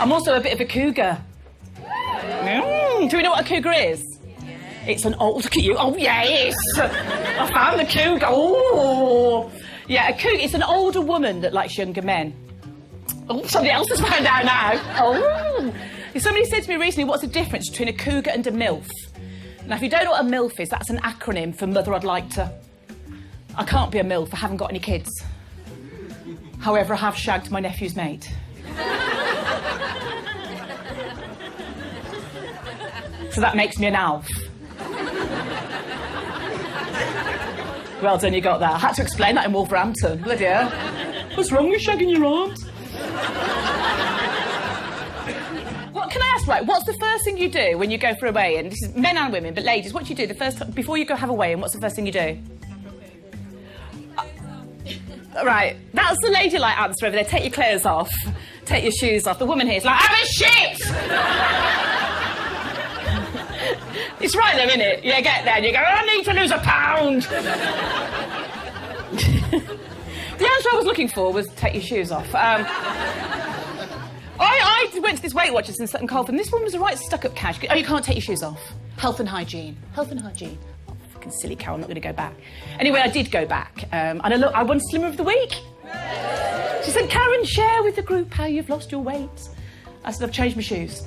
I'm also a bit of a cougar. Do we know what a cougar is? It's an old... Look at you. Oh, yes! I found the cougar. Oh! Yeah, a cougar, it's an older woman that likes younger men. Oh, somebody else has found out now. Oh! Somebody said to me recently, what's the difference between a cougar and a MILF? Now, if you don't know what a MILF is, that's an acronym for Mother I'd Like to. I can't be a MILF, I haven't got any kids. However, I have shagged my nephew's mate. So that makes me an ALF. Well done, you got that. I had to explain that in Wolverhampton. Bloody hell. What's wrong with shagging your arms? What can I ask, right, what's the first thing you do when you go for a weigh-in? This is men and women, but ladies, what do you do the first time, before you go have a weigh-in, what's the first thing you do? Right, that's the ladylike answer over there. Take your clothes off, take your shoes off. The woman here is like, have a shit! It's right there, isn't it? You get there and you go, I need to lose a pound! The answer I was looking for was take your shoes off. I went to this Weight Watchers in Sutton Coldfield, and this woman was a right stuck-up cash. Oh, you can't take your shoes off. Health and hygiene. Health and hygiene. Oh, fucking silly cow, I'm not going to go back. Anyway, I did go back, and I won Slimmer of the Week. She said, Karen, share with the group how you've lost your weight. I said, I've changed my shoes.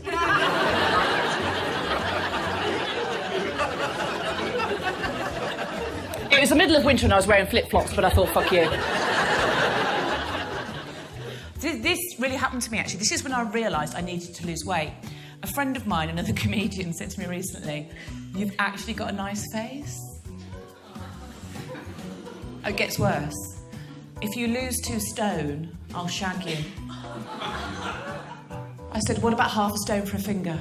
It was the middle of winter and I was wearing flip-flops, but I thought, fuck you. This really happened to me, actually. This is when I realised I needed to lose weight. A friend of mine, another comedian, said to me recently, you've actually got a nice face. Oh, it gets worse. If you lose 2 stone, I'll shag you. I said, what about half a stone for a finger?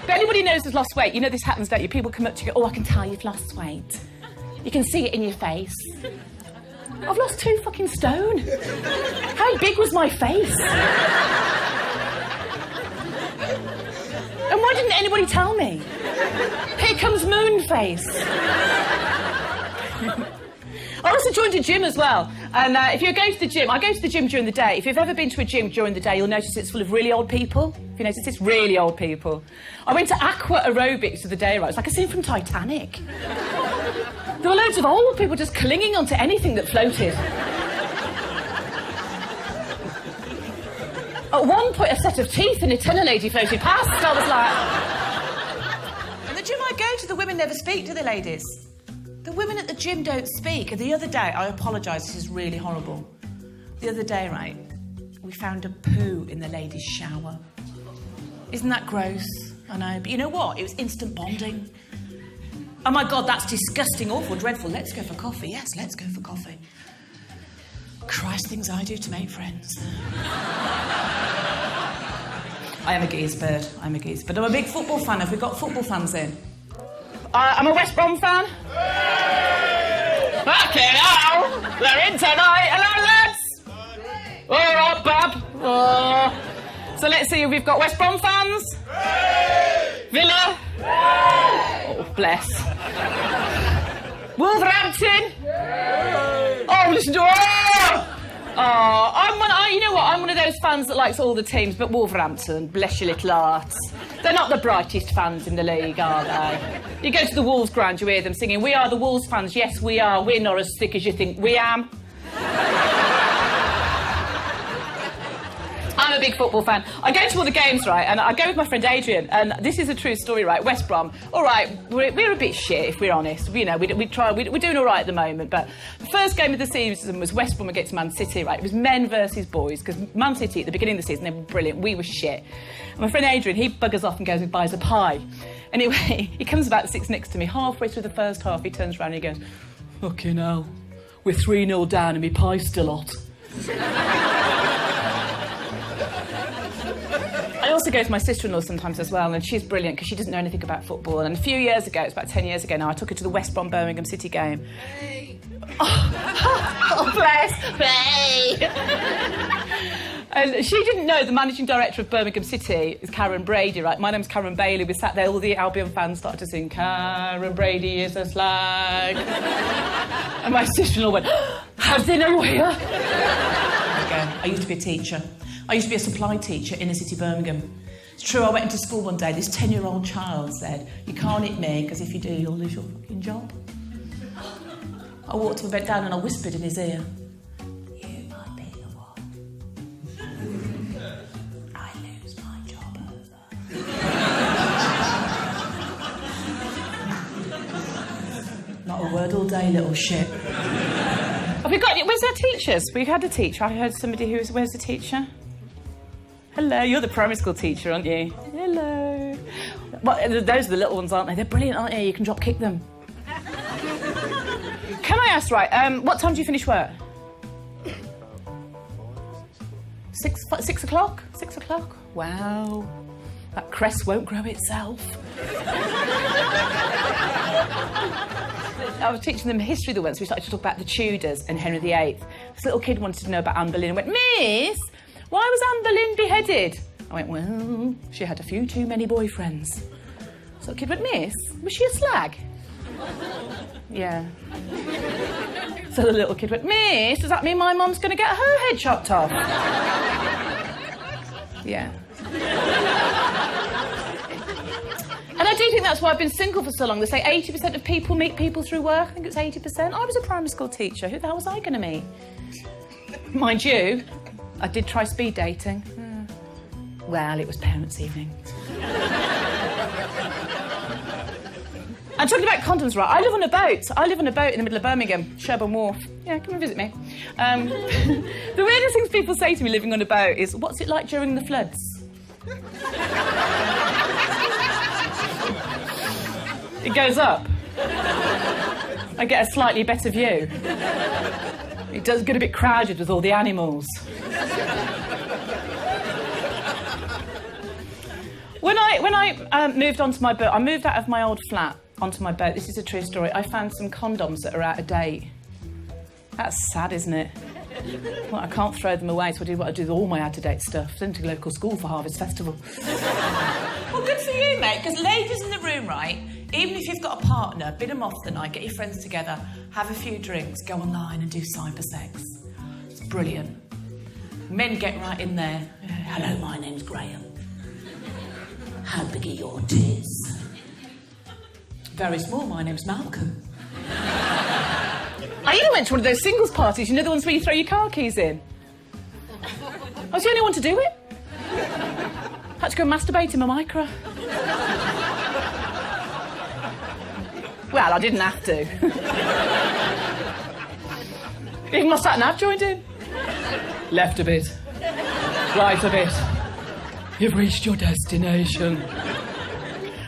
If anybody knows who's lost weight, you know this happens, don't you? People come up to you and go, oh, I can tell you've lost weight. You can see it in your face. I've lost 2 fucking stone. How big was my face? And why didn't anybody tell me? Here comes Moonface. I also joined a gym as well. And if you're going to the gym, I go to the gym during the day. If you've ever been to a gym during the day, you'll notice it's full of really old people. If you notice, it's really old people. I went to aqua aerobics the other day, right? It's like a scene from Titanic. There were loads of old people just clinging onto anything that floated. At one point, a set of teeth and a tenor lady floated past. I was like... And the gym I go to, the women never speak to the ladies. The women at the gym don't speak. And the other day, I apologise, this is really horrible. The other day, right, we found a poo in the ladies' shower. Isn't that gross? I know, but you know what? It was instant bonding. Oh my God, that's disgusting, awful, dreadful. Let's go for coffee. Yes, let's go for coffee. Christ, things I do to make friends. I am a geese bird. I'm a geese bird. I'm a big football fan. Have we got football fans in? I'm a West Brom fan. Okay, now they're in tonight. Hello, lads. All right, Bob. Oh. So let's see if we've got West Brom fans. Villa. Oh, bless. Wolverhampton. Oh, listen to you know what? I'm one of those fans that likes all the teams, but Wolverhampton, bless your little hearts. They're not the brightest fans in the league, are they? You go to the Wolves ground, you hear them singing, we are the Wolves fans, yes we are, we're not as thick as you think we am. I'm a big football fan. I go to all the games, right, and I go with my friend Adrian, and this is a true story, right, West Brom. All right, we're a bit shit, if we're honest. You know, we're doing all right at the moment, but the first game of the season was West Brom against Man City, right? It was men versus boys, because Man City, at the beginning of the season, they were brilliant. We were shit. And my friend Adrian, he buggers off and goes and buys a pie. Anyway, he comes about to sit next to me. Halfway through the first half, he turns around and he goes, fucking hell, we're 3-0 down and my pie's still hot. I also go to my sister-in-law sometimes as well, and she's brilliant because she doesn't know anything about football. And a few years ago, it's about 10 years ago now, I took her to the West Brom Birmingham City game. Hey. Oh, bless. Hey. And she didn't know the managing director of Birmingham City is Karen Brady, right? My name's Karen Bayley. We sat there, all the Albion fans started to sing, Karen Brady is a slag. And my sister-in-law went, how do they know we're here? I used to be a teacher. I used to be a supply teacher in the city Birmingham. It's true, I went into school one day, this 10-year-old child said, "You can't hit me, because if you do, you'll lose your fucking job." I walked him, bent down and I whispered in his ear, "You might be the one. I lose my job over." Not a word all day, little shit. Have we got... Where's our teachers? We had a teacher. I heard somebody who was... Where's the teacher? Hello, you're the primary school teacher, aren't you? Hello. Well, those are the little ones, aren't they? They're brilliant, aren't they? You can drop kick them. Can I ask, right, what time do you finish work? 6 o'clock? 6 o'clock? Wow. That crest won't grow itself. I was teaching them history the once. We started to talk about the Tudors and Henry VIII. This little kid wanted to know about Anne Boleyn and went, "Miss, why was Anne Boleyn beheaded?" I went, "Well, she had a few too many boyfriends." So the kid went, "Miss, was she a slag?" "Yeah." So the little kid went, "Miss, does that mean my mum's going to get her head chopped off?" "Yeah." And I do think that's why I've been single for so long. They say 80% of people meet people through work. I think it's 80%. I was a primary school teacher. Who the hell was I going to meet? Mind you, I did try speed dating. Well, it was parents' evening. I'm talking about condoms, right? I live on a boat. I live on a boat in the middle of Birmingham, Sherborne Wharf. Yeah, come and visit me. The weirdest things people say to me living on a boat is, "What's it like during the floods?" It goes up. I get a slightly better view. It does get a bit crowded with all the animals. When I moved onto my boat, I moved out of my old flat onto my boat. This is a true story. I found some condoms that are out of date. That's sad, isn't it? Well, I can't throw them away, so I do what I do with all my out-of-date stuff. Send to the local school for Harvest Festival. Well, good for you, mate, because ladies in the room, right, even if you've got a partner, bid them off the night, get your friends together, have a few drinks, go online and do cyber sex. It's brilliant. Men get right in there. "Hello, my name's Graham. How big are your tits?" "Very small, my name's Malcolm." I even went to one of those singles parties, you know, the ones where you throw your car keys in. I was the only one to do it. Had to go masturbate in my micro. Well, I didn't have to. Even my sat-nav joined in. "Left a bit. Right a bit. You've reached your destination."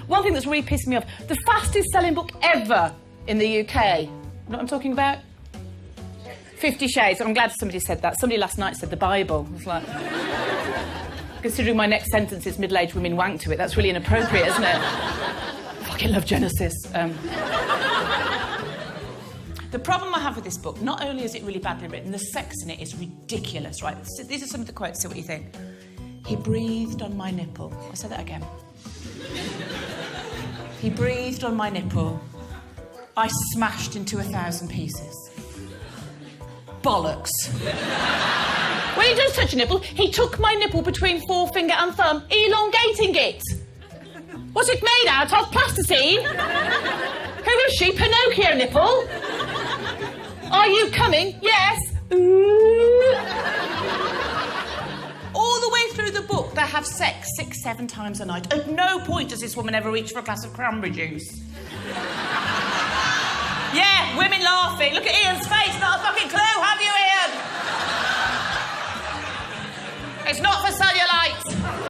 One thing that's really pissed me off, the fastest selling book ever in the UK. You know what I'm talking about? 50 Shades. I'm glad somebody said that. Somebody last night said the Bible. I was like, considering my next sentence is middle-aged women wank to it, that's really inappropriate, isn't it? Fucking love Genesis. The problem I have with this book, not only is it really badly written, the sex in it is ridiculous, right? So these are some of the quotes, see what you think. "He breathed on my nipple." I'll say that again. "He breathed on my nipple. I smashed into 1,000 pieces." Bollocks. When he does touch a nipple, he took my nipple between forefinger and thumb, elongating it. What's it made out of? Plasticine? Who is she? Pinocchio nipple? Are you coming? Yes. Ooh. All the way through the book, they have sex 6-7 times a night. At no point does this woman ever reach for a glass of cranberry juice. Yeah, women laughing. Look at Ian's face. Not a fucking clue, have you, Ian?